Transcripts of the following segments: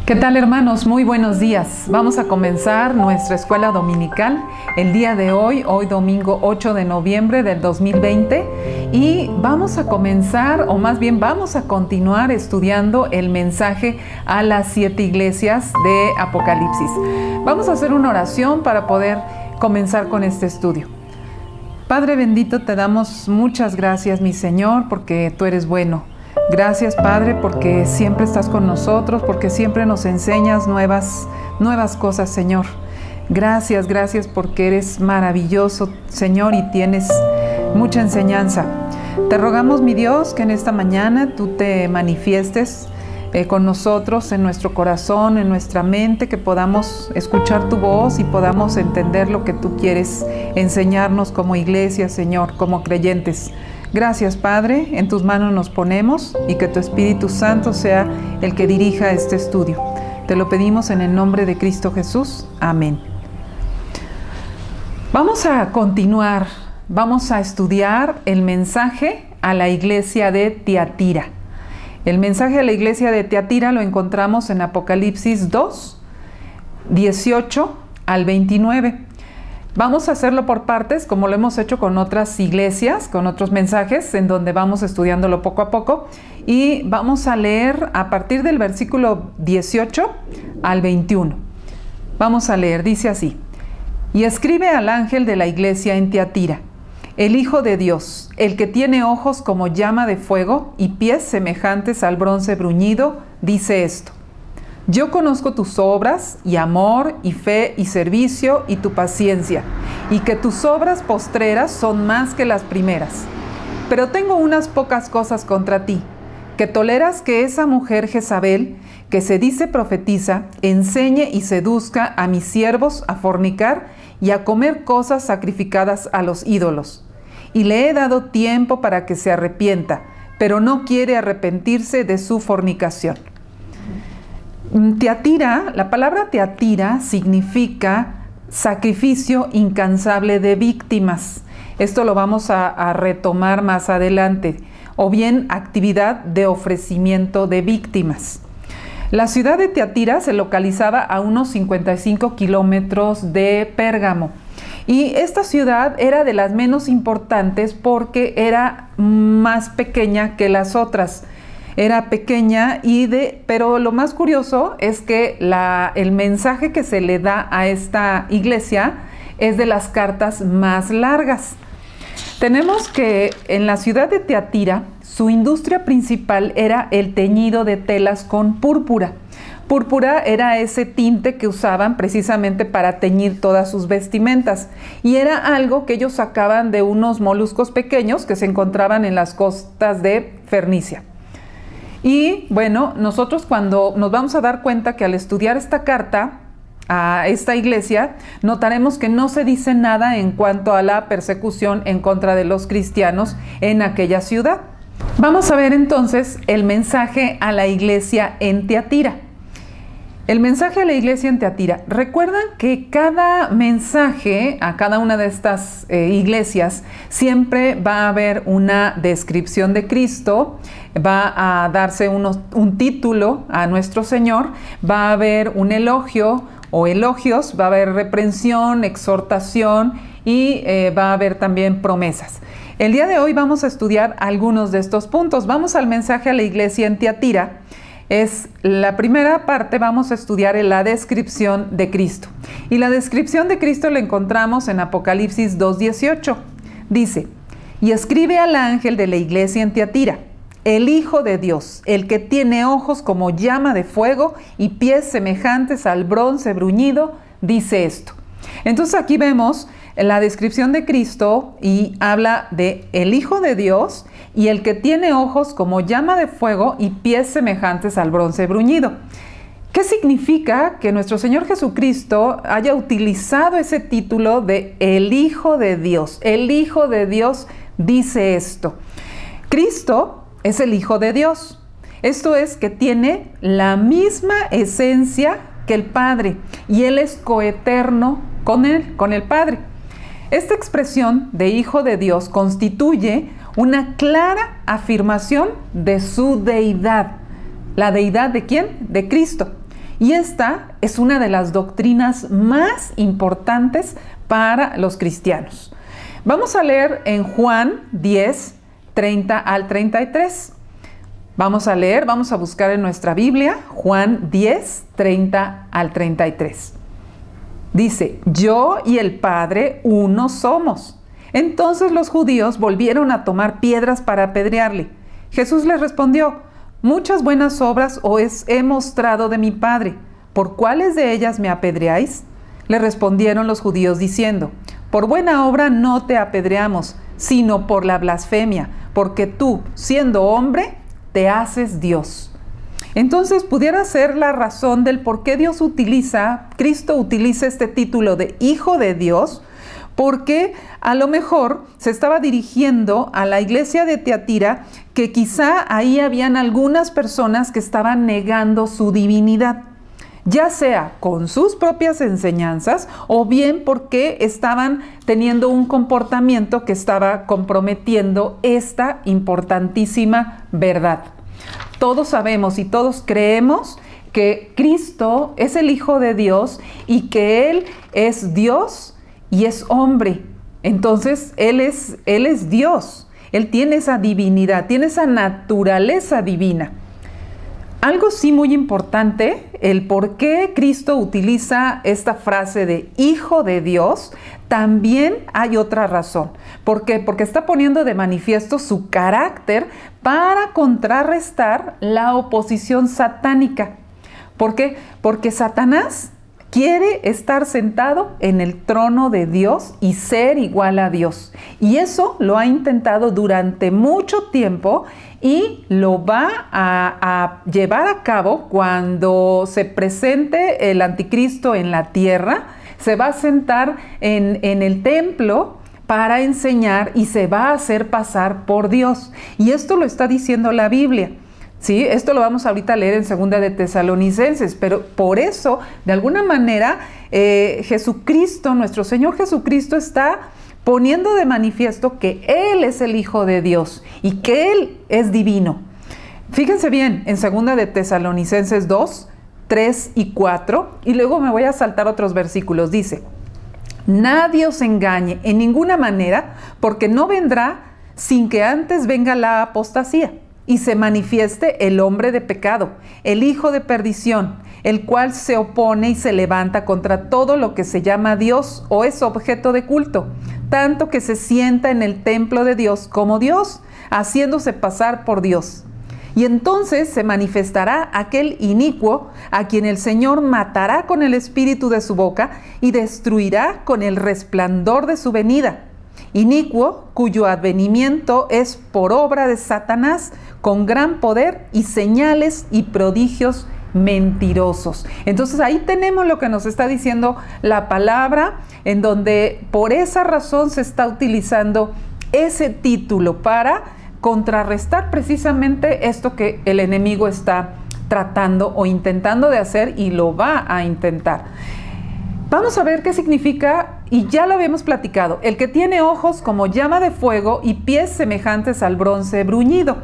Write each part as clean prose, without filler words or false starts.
¿Qué tal, hermanos? Muy buenos días. Vamos a comenzar nuestra escuela dominical el día de hoy domingo 8 de noviembre del 2020, y vamos a comenzar, o más bien vamos a continuar estudiando el mensaje a las 7 iglesias de Apocalipsis. Vamos a hacer una oración para poder comenzar con este estudio. Padre bendito, te damos muchas gracias, mi Señor, porque tú eres bueno. Gracias, Padre, porque siempre estás con nosotros, porque siempre nos enseñas nuevas cosas, Señor. Gracias porque eres maravilloso, Señor, y tienes mucha enseñanza. Te rogamos, mi Dios, que en esta mañana tú te manifiestes con nosotros, en nuestro corazón, en nuestra mente, que podamos escuchar tu voz y podamos entender lo que tú quieres enseñarnos como iglesia, Señor, como creyentes. Gracias, Padre, en tus manos nos ponemos, y que tu Espíritu Santo sea el que dirija este estudio. Te lo pedimos en el nombre de Cristo Jesús. Amén. Vamos a continuar, vamos a estudiar el mensaje a la iglesia de Tiatira. El mensaje a la iglesia de Tiatira lo encontramos en Apocalipsis 2, 18 al 29. Vamos a hacerlo por partes, como lo hemos hecho con otras iglesias, con otros mensajes, en donde vamos estudiándolo poco a poco. Y vamos a leer a partir del versículo 18 al 21. Vamos a leer, dice así: Y escribe al ángel de la iglesia en Tiatira, el Hijo de Dios, el que tiene ojos como llama de fuego y pies semejantes al bronce bruñido, dice esto: Yo conozco tus obras, y amor, y fe, y servicio, y tu paciencia, y que tus obras postreras son más que las primeras. Pero tengo unas pocas cosas contra ti, que toleras que esa mujer Jezabel, que se dice profetiza, enseñe y seduzca a mis siervos a fornicar y a comer cosas sacrificadas a los ídolos. Y le he dado tiempo para que se arrepienta, pero no quiere arrepentirse de su fornicación. Tiatira, la palabra Tiatira significa sacrificio incansable de víctimas. Esto lo vamos a retomar más adelante, o bien actividad de ofrecimiento de víctimas. La ciudad de Tiatira se localizaba a unos 55 kilómetros de Pérgamo, y esta ciudad era de las menos importantes porque era más pequeña que las otras. Era pequeña, pero lo más curioso es que el mensaje que se le da a esta iglesia es de las cartas más largas. Tenemos que en la ciudad de Tiatira, su industria principal era el teñido de telas con púrpura. Púrpura era ese tinte que usaban precisamente para teñir todas sus vestimentas, y era algo que ellos sacaban de unos moluscos pequeños que se encontraban en las costas de Fenicia. Y bueno, nosotros cuando nos vamos a dar cuenta que al estudiar esta carta a esta iglesia, notaremos que no se dice nada en cuanto a la persecución en contra de los cristianos en aquella ciudad. Vamos a ver entonces el mensaje a la iglesia en Tiatira. El mensaje a la iglesia en Tiatira. Recuerdan que cada mensaje a cada una de estas iglesias siempre va a haber una descripción de Cristo, va a darse un título a nuestro Señor, va a haber un elogio o elogios, va a haber reprensión, exhortación, y va a haber también promesas. El día de hoy vamos a estudiar algunos de estos puntos. Vamos al mensaje a la iglesia en Tiatira. Es la primera parte, vamos a estudiar la descripción de Cristo. Y la descripción de Cristo la encontramos en Apocalipsis 2:18. Dice: Y escribe al ángel de la iglesia en Tiatira, el Hijo de Dios, el que tiene ojos como llama de fuego y pies semejantes al bronce bruñido, dice esto. Entonces aquí vemos la descripción de Cristo, y habla de el Hijo de Dios y el que tiene ojos como llama de fuego y pies semejantes al bronce bruñido. ¿Qué significa que nuestro Señor Jesucristo haya utilizado ese título de el Hijo de Dios? El Hijo de Dios dice esto. Cristo es el Hijo de Dios. Esto es que tiene la misma esencia que el Padre, y Él es coeterno con el Padre. Esta expresión de Hijo de Dios constituye una clara afirmación de su deidad. ¿La deidad de quién? De Cristo. Y esta es una de las doctrinas más importantes para los cristianos. Vamos a leer en Juan 10, 30 al 33. Vamos a buscar en nuestra Biblia Juan 10, 30 al 33. Dice, yo y el Padre uno somos. Entonces los judíos volvieron a tomar piedras para apedrearle. Jesús les respondió, muchas buenas obras os he mostrado de mi Padre. ¿Por cuáles de ellas me apedreáis? Le respondieron los judíos diciendo, por buena obra no te apedreamos, sino por la blasfemia, porque tú, siendo hombre, te haces Dios. Entonces pudiera ser la razón del por qué Cristo utiliza este título de Hijo de Dios, porque a lo mejor se estaba dirigiendo a la iglesia de Tiatira, que quizá ahí habían algunas personas que estaban negando su divinidad, ya sea con sus propias enseñanzas o bien porque estaban teniendo un comportamiento que estaba comprometiendo esta importantísima verdad. Todos sabemos y todos creemos que Cristo es el Hijo de Dios y que Él es Dios y es hombre. Entonces, Él es Dios. Él tiene esa divinidad, tiene esa naturaleza divina. Algo sí muy importante, el por qué Cristo utiliza esta frase de Hijo de Dios, también hay otra razón. ¿Por qué? Porque está poniendo de manifiesto su carácter para contrarrestar la oposición satánica. ¿Por qué? Porque Satanás quiere estar sentado en el trono de Dios y ser igual a Dios. Y eso lo ha intentado durante mucho tiempo y lo va a llevar a cabo cuando se presente el anticristo en la tierra. Se va a sentar en el templo para enseñar y se va a hacer pasar por Dios. Y esto lo está diciendo la Biblia. ¿Sí? Esto lo vamos ahorita a leer en 2 de Tesalonicenses, pero por eso, de alguna manera, Jesucristo, nuestro Señor Jesucristo, está poniendo de manifiesto que Él es el Hijo de Dios y que Él es divino. Fíjense bien, en 2 de Tesalonicenses 2, 3 y 4, y luego me voy a saltar otros versículos, dice, nadie os engañe en ninguna manera, porque no vendrá sin que antes venga la apostasía y se manifieste el hombre de pecado, el hijo de perdición, el cual se opone y se levanta contra todo lo que se llama Dios o es objeto de culto, tanto que se sienta en el templo de Dios como Dios, haciéndose pasar por Dios. Y entonces se manifestará aquel inicuo a quien el Señor matará con el espíritu de su boca y destruirá con el resplandor de su venida. Inicuo, cuyo advenimiento es por obra de Satanás, con gran poder y señales y prodigios mentirosos. Entonces ahí tenemos lo que nos está diciendo la palabra, en donde por esa razón se está utilizando ese título para contrarrestar precisamente esto que el enemigo está tratando o intentando de hacer y lo va a intentar. Vamos a ver qué significa, y ya lo habíamos platicado, el que tiene ojos como llama de fuego y pies semejantes al bronce bruñido.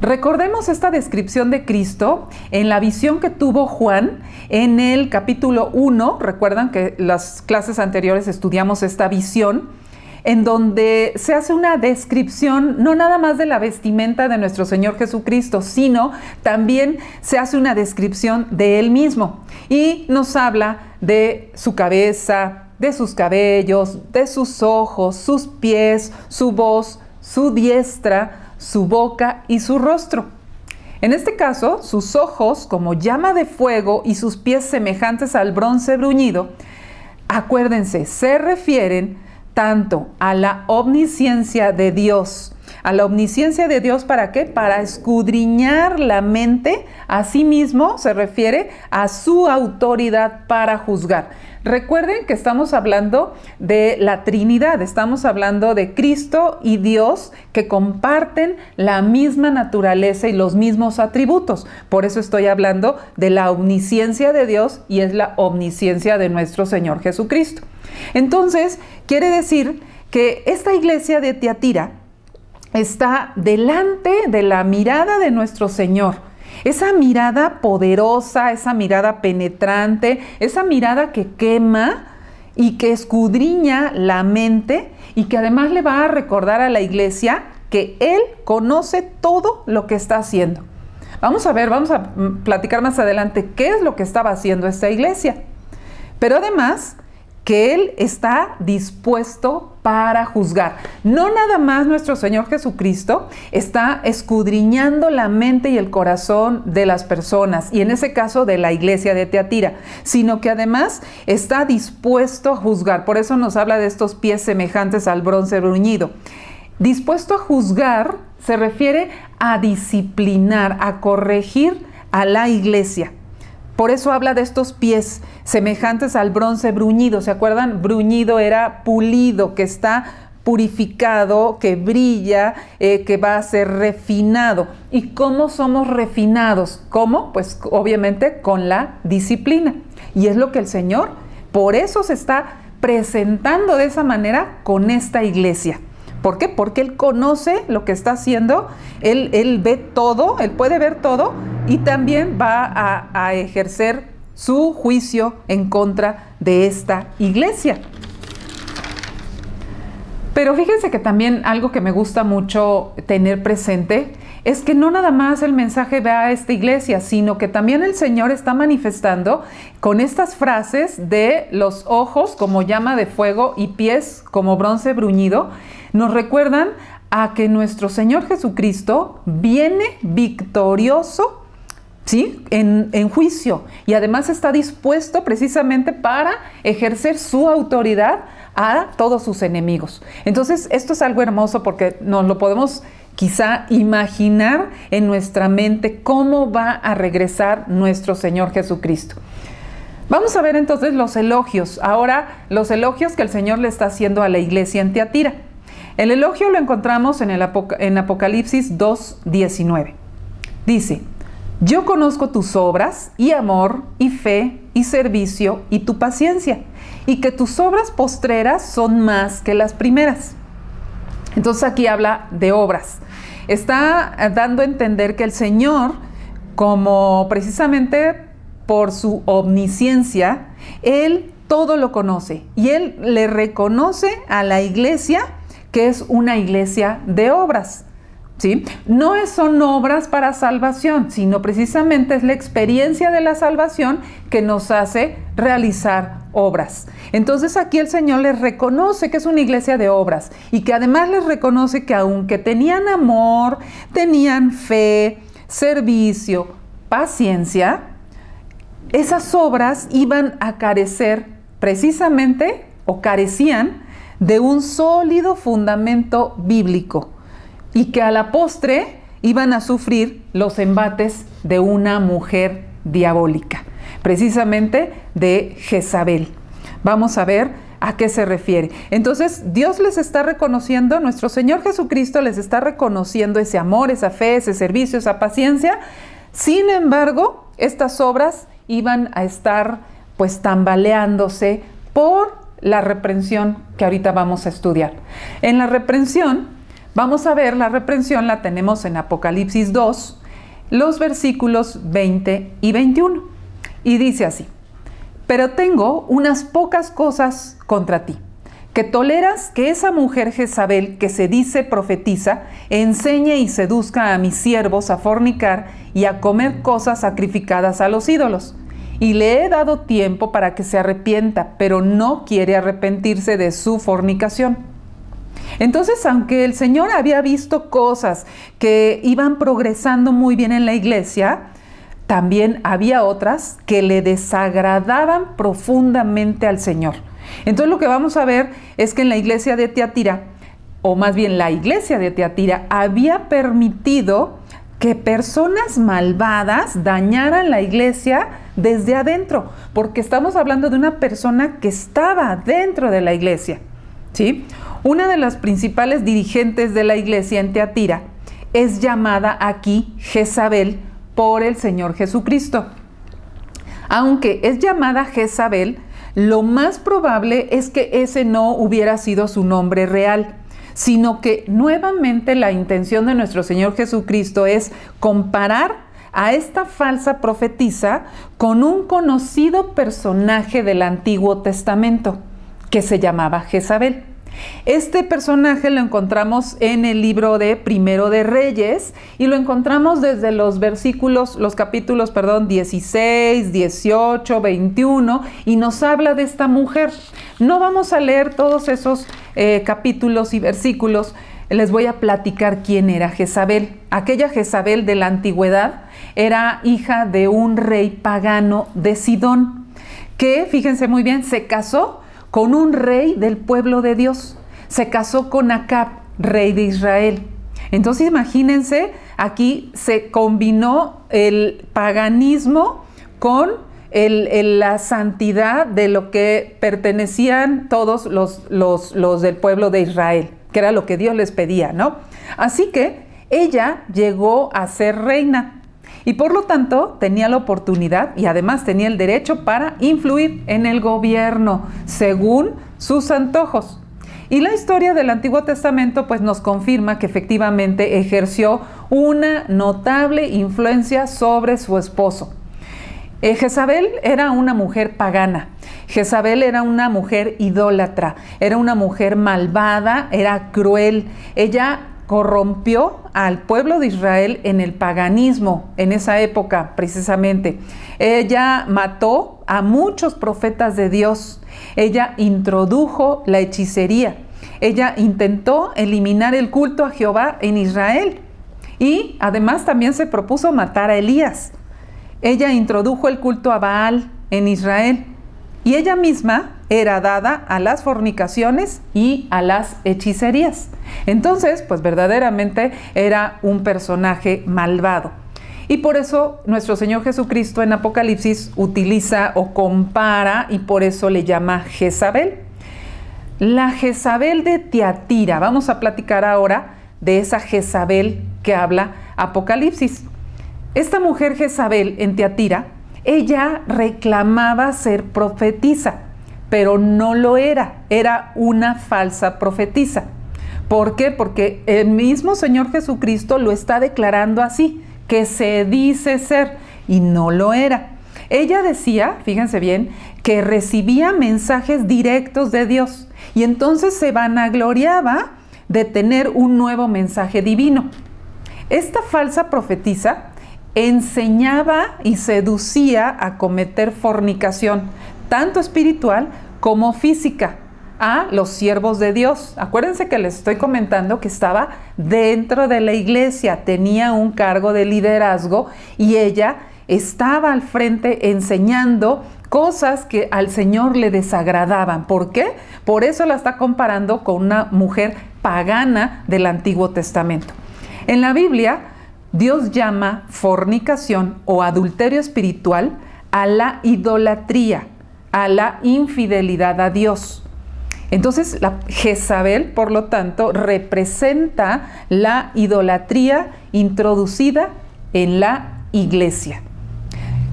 Recordemos esta descripción de Cristo en la visión que tuvo Juan en el capítulo 1. Recuerdan que las clases anteriores estudiamos esta visión, en donde se hace una descripción no nada más de la vestimenta de nuestro Señor Jesucristo, sino también se hace una descripción de Él mismo. Y nos habla de su cabeza, de sus cabellos, de sus ojos, sus pies, su voz, su diestra, su boca y su rostro. En este caso, sus ojos como llama de fuego y sus pies semejantes al bronce bruñido, acuérdense, se refieren tanto a la omnisciencia de Dios. ¿A la omnisciencia de Dios para qué? Para escudriñar la mente. Asimismo, se refiere a su autoridad para juzgar. Recuerden que estamos hablando de la Trinidad, estamos hablando de Cristo y Dios que comparten la misma naturaleza y los mismos atributos. Por eso estoy hablando de la omnisciencia de Dios y es la omnisciencia de nuestro Señor Jesucristo. Entonces, quiere decir que esta iglesia de Tiatira está delante de la mirada de nuestro Señor. esa mirada poderosa, esa mirada penetrante, esa mirada que quema y que escudriña la mente y que además le va a recordar a la iglesia que Él conoce todo lo que está haciendo. Vamos a ver, vamos a platicar más adelante qué es lo que estaba haciendo esta iglesia. Pero además que Él está dispuesto para juzgar. No nada más nuestro Señor Jesucristo está escudriñando la mente y el corazón de las personas, y en ese caso de la iglesia de Tiatira, sino que además está dispuesto a juzgar. Por eso nos habla de estos pies semejantes al bronce bruñido. Dispuesto a juzgar se refiere a disciplinar, a corregir a la iglesia. Por eso habla de estos pies semejantes al bronce bruñido. ¿Se acuerdan? Bruñido era pulido, que está purificado, que brilla, que va a ser refinado. ¿Y cómo somos refinados? ¿Cómo? Pues obviamente con la disciplina. Y es lo que el Señor, por eso se está presentando de esa manera con esta iglesia. ¿Por qué? Porque Él conoce lo que está haciendo, Él ve todo, Él puede ver todo, y también va a ejercer su juicio en contra de esta iglesia. Pero fíjense que también algo que me gusta mucho tener presente es que no nada más el mensaje va a esta iglesia, sino que también el Señor está manifestando con estas frases de los ojos como llama de fuego y pies como bronce bruñido. Nos recuerdan a que nuestro Señor Jesucristo viene victorioso, ¿sí?, en juicio, y además está dispuesto precisamente para ejercer su autoridad a todos sus enemigos. Entonces, esto es algo hermoso porque nos lo podemos quizá imaginar en nuestra mente cómo va a regresar nuestro Señor Jesucristo. Vamos a ver entonces los elogios. Ahora, los elogios que el Señor le está haciendo a la iglesia en Tiatira. El elogio lo encontramos en Apocalipsis 2:19. Dice: yo conozco tus obras y amor y fe y servicio y tu paciencia, y que tus obras postreras son más que las primeras. Entonces aquí habla de obras. Está dando a entender que el Señor, como precisamente por su omnisciencia, Él todo lo conoce, y Él le reconoce a la iglesia que es una iglesia de obras, ¿sí? No son obras para salvación, sino precisamente es la experiencia de la salvación que nos hace realizar obras. Entonces aquí el Señor les reconoce que es una iglesia de obras, y que además les reconoce que aunque tenían amor, tenían fe, servicio, paciencia, esas obras iban a carecer precisamente, o carecían, de un sólido fundamento bíblico, y que a la postre iban a sufrir los embates de una mujer diabólica, precisamente de Jezabel. Vamos a ver a qué se refiere. Entonces, Dios les está reconociendo, nuestro Señor Jesucristo les está reconociendo ese amor, esa fe, ese servicio, esa paciencia. Sin embargo, estas obras iban a estar pues tambaleándose por la reprensión que ahorita vamos a estudiar. En la reprensión, vamos a ver, la reprensión la tenemos en Apocalipsis 2, los versículos 20 y 21. Y dice así: pero tengo unas pocas cosas contra ti, que toleras que esa mujer Jezabel, que se dice profetiza, enseñe y seduzca a mis siervos a fornicar y a comer cosas sacrificadas a los ídolos. Y le he dado tiempo para que se arrepienta, pero no quiere arrepentirse de su fornicación. Entonces, aunque el Señor había visto cosas que iban progresando muy bien en la iglesia, también había otras que le desagradaban profundamente al Señor. Entonces, lo que vamos a ver es que en la iglesia de Tiatira, o más bien la iglesia de Tiatira, había permitido que personas malvadas dañaran la iglesia desde adentro, porque estamos hablando de una persona que estaba dentro de la iglesia, ¿sí? Una de las principales dirigentes de la iglesia en Tiatira es llamada aquí Jezabel por el Señor Jesucristo. Aunque es llamada Jezabel, lo más probable es que ese no hubiera sido su nombre real, sino que nuevamente la intención de nuestro Señor Jesucristo es comparar a esta falsa profetisa con un conocido personaje del Antiguo Testamento que se llamaba Jezabel. Este personaje lo encontramos en el libro de Primero de Reyes y lo encontramos desde los capítulos 16, 18, 21 y nos habla de esta mujer. No vamos a leer todos esos capítulos y versículos, les voy a platicar quién era Jezabel. Aquella Jezabel de la antigüedad era hija de un rey pagano de Sidón, que, fíjense muy bien, se casó con un rey del pueblo de Dios. Se casó con Acab, rey de Israel. Entonces imagínense, aquí se combinó el paganismo con la santidad de lo que pertenecían todos los del pueblo de Israel, que era lo que Dios les pedía, ¿no? Así que ella llegó a ser reina y por lo tanto tenía la oportunidad y además tenía el derecho para influir en el gobierno según sus antojos. Y la historia del Antiguo Testamento pues nos confirma que efectivamente ejerció una notable influencia sobre su esposo. Jezabel era una mujer pagana, Jezabel era una mujer idólatra, era una mujer malvada, era cruel. Ella corrompió al pueblo de Israel en el paganismo, en esa época precisamente. Ella mató a muchos profetas de Dios. Ella introdujo la hechicería. Ella intentó eliminar el culto a Jehová en Israel. Y además también se propuso matar a Elías. Ella introdujo el culto a Baal en Israel. Y ella misma era dada a las fornicaciones y a las hechicerías. Entonces, pues verdaderamente era un personaje malvado. Y por eso nuestro Señor Jesucristo en Apocalipsis utiliza o compara y por eso le llama Jezabel. La Jezabel de Tiatira. Vamos a platicar ahora de esa Jezabel que habla Apocalipsis. Esta mujer Jezabel en Tiatira, ella reclamaba ser profetisa, pero no lo era, era una falsa profetisa. ¿Por qué? Porque el mismo Señor Jesucristo lo está declarando así, que se dice ser, y no lo era. Ella decía, fíjense bien, que recibía mensajes directos de Dios, y entonces se vanagloriaba de tener un nuevo mensaje divino. Esta falsa profetisa enseñaba y seducía a cometer fornicación, tanto espiritual como física, a los siervos de Dios. Acuérdense que les estoy comentando que estaba dentro de la iglesia, tenía un cargo de liderazgo y ella estaba al frente enseñando cosas que al Señor le desagradaban. ¿Por qué? Por eso la está comparando con una mujer pagana del Antiguo Testamento. En la Biblia, Dios llama fornicación o adulterio espiritual a la idolatría, a la infidelidad a Dios. Entonces, la Jezabel, por lo tanto, representa la idolatría introducida en la iglesia.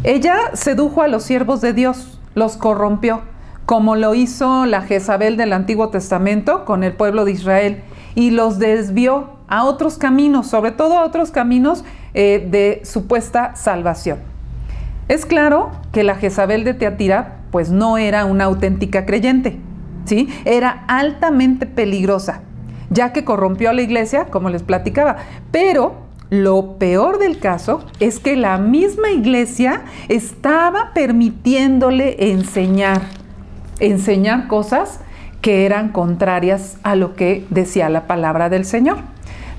Ella sedujo a los siervos de Dios, los corrompió, como lo hizo la Jezabel del Antiguo Testamento con el pueblo de Israel, y los desvió a otros caminos, sobre todo a otros caminos de supuesta salvación. Es claro que la Jezabel de Tiatira pues no era una auténtica creyente, ¿sí? Era altamente peligrosa, ya que corrompió a la iglesia, como les platicaba. Pero lo peor del caso es que la misma iglesia estaba permitiéndole enseñar cosas que eran contrarias a lo que decía la palabra del Señor.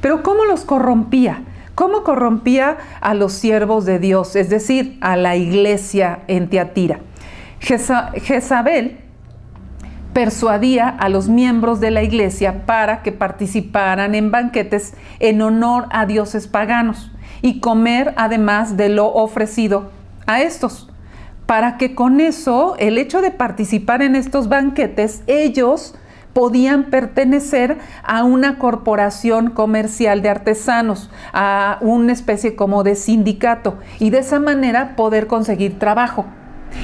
Pero ¿cómo los corrompía? ¿Cómo corrompía a los siervos de Dios, es decir, a la iglesia en Tiatira? Jezabel persuadía a los miembros de la iglesia para que participaran en banquetes en honor a dioses paganos y comer además de lo ofrecido a estos, para que con eso, el hecho de participar en estos banquetes, ellos podían pertenecer a una corporación comercial de artesanos, a una especie como de sindicato, y de esa manera poder conseguir trabajo.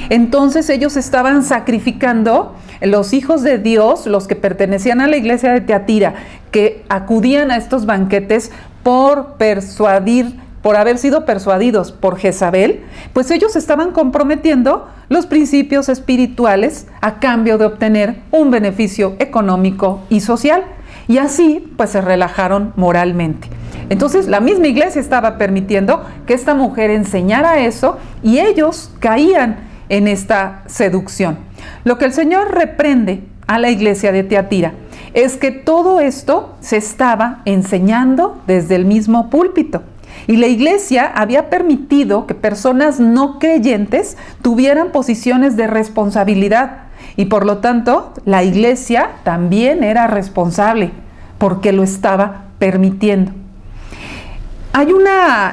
Entonces ellos estaban sacrificando, los hijos de Dios, los que pertenecían a la iglesia de Tiatira, que acudían a estos banquetes por persuadir por haber sido persuadidos por Jezabel, pues ellos estaban comprometiendo los principios espirituales a cambio de obtener un beneficio económico y social. Y así, pues se relajaron moralmente. Entonces, la misma iglesia estaba permitiendo que esta mujer enseñara eso y ellos caían en esta seducción. Lo que el Señor reprende a la iglesia de Tiatira es que todo esto se estaba enseñando desde el mismo púlpito. Y la iglesia había permitido que personas no creyentes tuvieran posiciones de responsabilidad. Y por lo tanto, la iglesia también era responsable porque lo estaba permitiendo.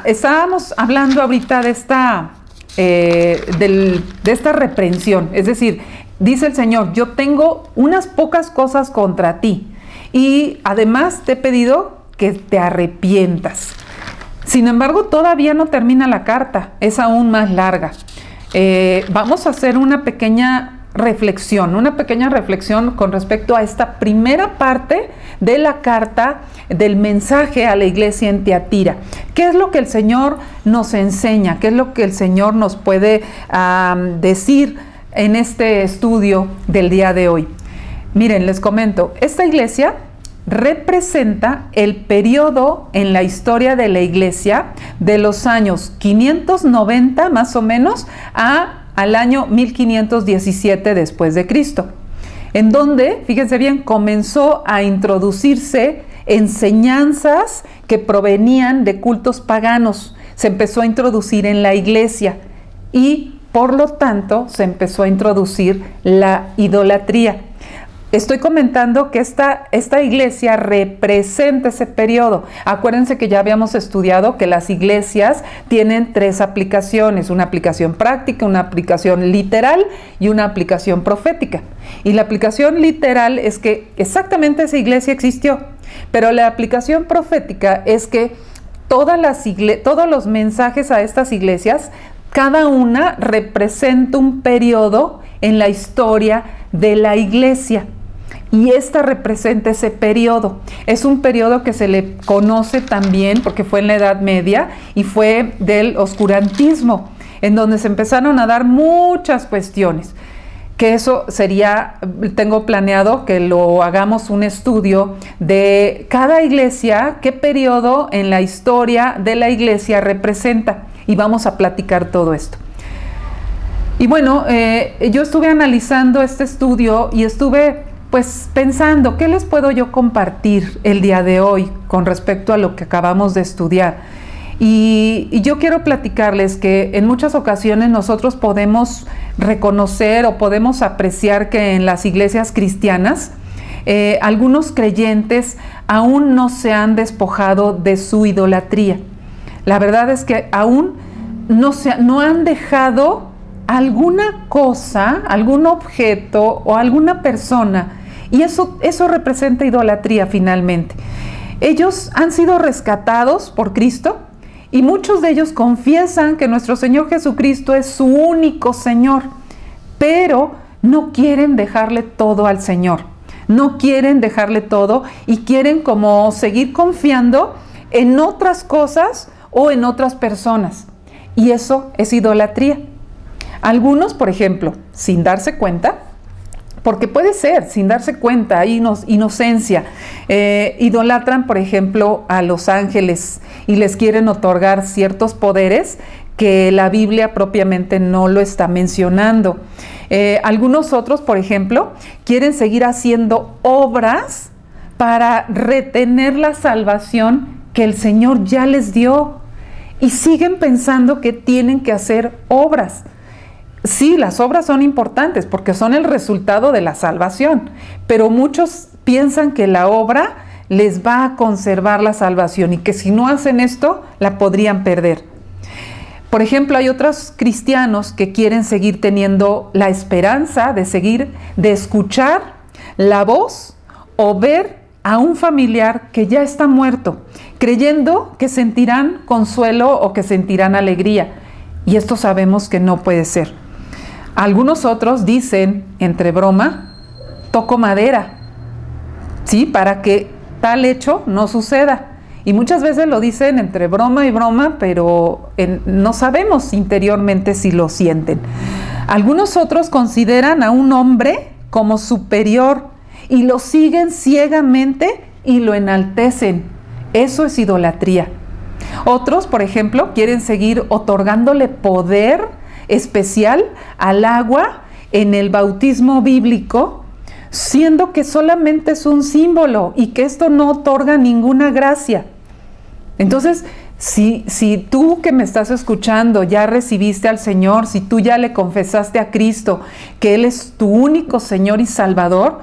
Estábamos hablando ahorita de esta reprensión, es decir, dice el Señor, yo tengo unas pocas cosas contra ti y además te he pedido que te arrepientas. Sin embargo, todavía no termina la carta, es aún más larga. Vamos a hacer una pequeña reflexión con respecto a esta primera parte de la carta, del mensaje a la iglesia en Tiatira. ¿Qué es lo que el Señor nos enseña? ¿Qué es lo que el Señor nos puede decir en este estudio del día de hoy? Miren, les comento, esta iglesia representa el periodo en la historia de la iglesia de los años 590 más o menos al año 1517 después de Cristo, en donde, fíjense bien, comenzó a introducirse enseñanzas que provenían de cultos paganos. Se empezó a introducir en la iglesia y, por lo tanto, se empezó a introducir la idolatría. Estoy comentando que esta iglesia representa ese periodo. Acuérdense que ya habíamos estudiado que las iglesias tienen 3 aplicaciones, una aplicación práctica, una aplicación literal y una aplicación profética. Y la aplicación literal es que exactamente esa iglesia existió, pero la aplicación profética es que todos los mensajes a estas iglesias, cada una representa un periodo en la historia de la iglesia. Y esta representa ese periodo. Es un periodo que se le conoce también, porque fue en la Edad Media, y fue del oscurantismo, en donde se empezaron a dar muchas cuestiones. Que eso sería, tengo planeado que lo hagamos un estudio de cada iglesia, qué periodo en la historia de la iglesia representa. Y vamos a platicar todo esto. Y bueno, yo estuve analizando este estudio y estuve pues pensando, ¿qué les puedo yo compartir el día de hoy con respecto a lo que acabamos de estudiar? Y yo quiero platicarles que en muchas ocasiones nosotros podemos reconocer o podemos apreciar que en las iglesias cristianas algunos creyentes aún no se han despojado de su idolatría. La verdad es que aún no han dejado alguna cosa, algún objeto o alguna persona. Y eso representa idolatría finalmente. Ellos han sido rescatados por Cristo y muchos de ellos confiesan que nuestro Señor Jesucristo es su único Señor, pero no quieren dejarle todo al Señor. No quieren dejarle todo y quieren como seguir confiando en otras cosas o en otras personas. Y eso es idolatría. Algunos, por ejemplo, sin darse cuenta, porque puede ser, sin darse cuenta, hay inocencia, idolatran, por ejemplo, a los ángeles y les quieren otorgar ciertos poderes que la Biblia propiamente no lo está mencionando. Algunos otros, por ejemplo, quieren seguir haciendo obras para retener la salvación que el Señor ya les dio y siguen pensando que tienen que hacer obras. Sí, las obras son importantes porque son el resultado de la salvación, pero muchos piensan que la obra les va a conservar la salvación y que si no hacen esto, la podrían perder. Por ejemplo, hay otros cristianos que quieren seguir teniendo la esperanza de escuchar la voz o ver a un familiar que ya está muerto, creyendo que sentirán consuelo o que sentirán alegría. Y esto sabemos que no puede ser. Algunos otros dicen, entre broma, toco madera, ¿sí? Para que tal hecho no suceda. Y muchas veces lo dicen entre broma y broma, pero no sabemos interiormente si lo sienten. Algunos otros consideran a un hombre como superior y lo siguen ciegamente y lo enaltecen. Eso es idolatría. Otros, por ejemplo, quieren seguir otorgándole poder especial al agua en el bautismo bíblico, siendo que solamente es un símbolo y que esto no otorga ninguna gracia. Entonces, si tú que me estás escuchando ya recibiste al Señor, si tú ya le confesaste a Cristo que Él es tu único Señor y Salvador,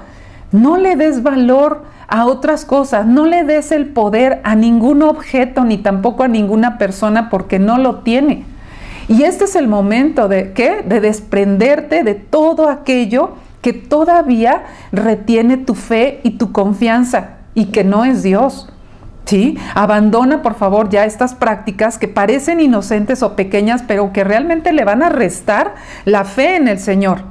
no le des valor a otras cosas, no le des el poder a ningún objeto ni tampoco a ninguna persona porque no lo tiene. Y este es el momento de desprenderte de todo aquello que todavía retiene tu fe y tu confianza y que no es Dios. ¿Sí? Abandona, por favor, ya estas prácticas que parecen inocentes o pequeñas, pero que realmente le van a restar la fe en el Señor.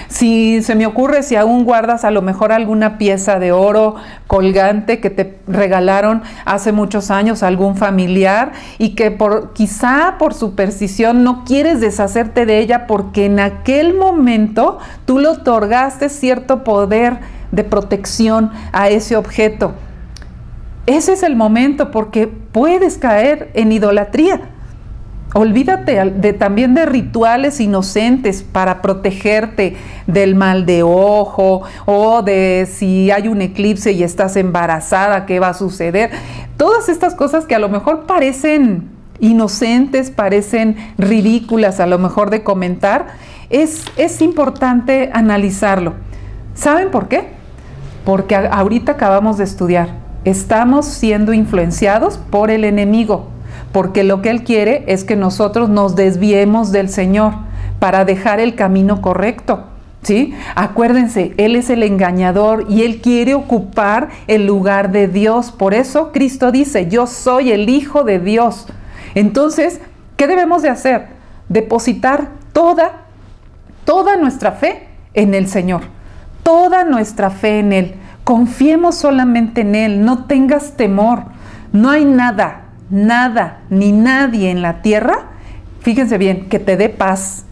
Si se me ocurre, si aún guardas a lo mejor alguna pieza de oro colgante que te regalaron hace muchos años algún familiar y que quizá por superstición no quieres deshacerte de ella porque en aquel momento tú le otorgaste cierto poder de protección a ese objeto. Ese es el momento porque puedes caer en idolatría. Olvídate también de rituales inocentes para protegerte del mal de ojo o de si hay un eclipse y estás embarazada, ¿qué va a suceder? Todas estas cosas que a lo mejor parecen inocentes, parecen ridículas a lo mejor de comentar, es importante analizarlo. ¿Saben por qué? Porque ahorita acabamos de estudiar. Estamos siendo influenciados por el enemigo, porque lo que él quiere es que nosotros nos desviemos del Señor para dejar el camino correcto, ¿sí? Acuérdense, Él es el engañador y Él quiere ocupar el lugar de Dios. Por eso Cristo dice, yo soy el Hijo de Dios. Entonces, ¿qué debemos de hacer? Depositar toda nuestra fe en el Señor, toda nuestra fe en Él. Confiemos solamente en Él, no tengas temor. No hay nada, ni nadie en la tierra, fíjense bien, que te dé paz,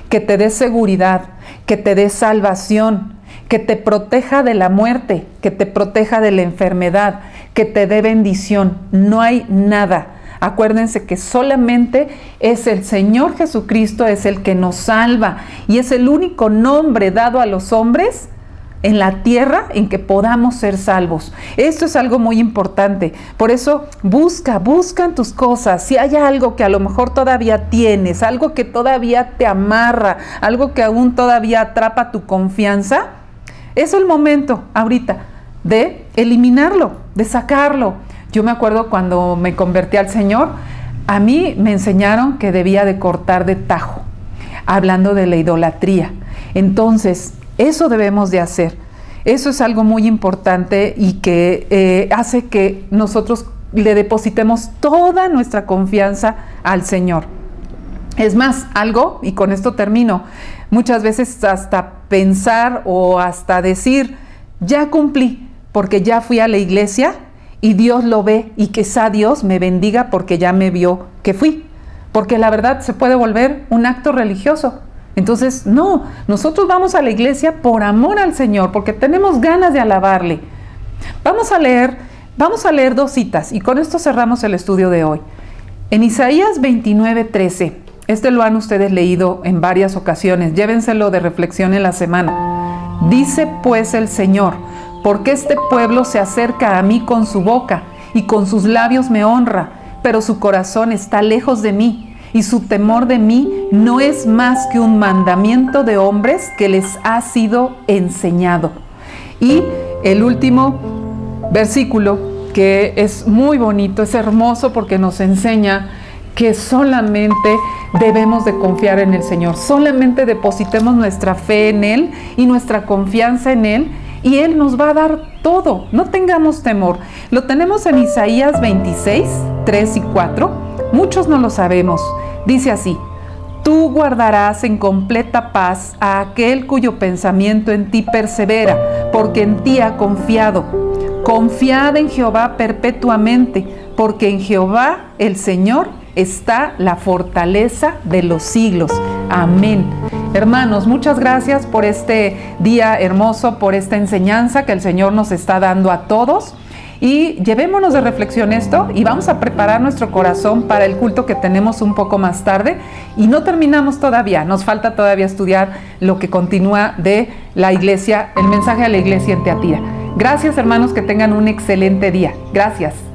que te dé seguridad, que te dé salvación, que te proteja de la muerte, que te proteja de la enfermedad, que te dé bendición. No hay nada. Acuérdense que solamente es el Señor Jesucristo, es el que nos salva y es el único nombre dado a los hombres en la tierra en que podamos ser salvos. Esto es algo muy importante. Por eso busca en tus cosas. Si hay algo que a lo mejor todavía tienes, algo que todavía te amarra, algo que aún todavía atrapa tu confianza, es el momento ahorita de eliminarlo, de sacarlo. Yo me acuerdo cuando me convertí al Señor, a mí me enseñaron que debía de cortar de tajo, hablando de la idolatría. Entonces, eso debemos de hacer. Eso es algo muy importante y que hace que nosotros le depositemos toda nuestra confianza al Señor. Es más, algo, y con esto termino, muchas veces hasta pensar o hasta decir, ya cumplí porque ya fui a la iglesia y Dios lo ve y quizá Dios me bendiga porque ya me vio que fui. Porque la verdad se puede volver un acto religioso. Entonces, no, nosotros vamos a la iglesia por amor al Señor, porque tenemos ganas de alabarle. Vamos a leer 2 citas y con esto cerramos el estudio de hoy. En Isaías 29:13, este lo han ustedes leído en varias ocasiones, llévenselo de reflexión en la semana. Dice pues el Señor, porque este pueblo se acerca a mí con su boca y con sus labios me honra, pero su corazón está lejos de mí. Y su temor de mí no es más que un mandamiento de hombres que les ha sido enseñado. Y el último versículo, que es muy bonito, es hermoso porque nos enseña que solamente debemos de confiar en el Señor. Solamente depositemos nuestra fe en Él y nuestra confianza en Él y Él nos va a dar todo. No tengamos temor. Lo tenemos en Isaías 26, 3 y 4. Muchos no lo sabemos. Dice así: Tú guardarás en completa paz a aquel cuyo pensamiento en ti persevera, porque en ti ha confiado. Confiad en Jehová perpetuamente, porque en Jehová el Señor está la fortaleza de los siglos. Amén. Hermanos, muchas gracias por este día hermoso, por esta enseñanza que el Señor nos está dando a todos. Y llevémonos de reflexión esto y vamos a preparar nuestro corazón para el culto que tenemos un poco más tarde. Y no terminamos todavía, nos falta todavía estudiar lo que continúa de la iglesia, el mensaje a la iglesia en Teatira. Gracias, hermanos, que tengan un excelente día. Gracias.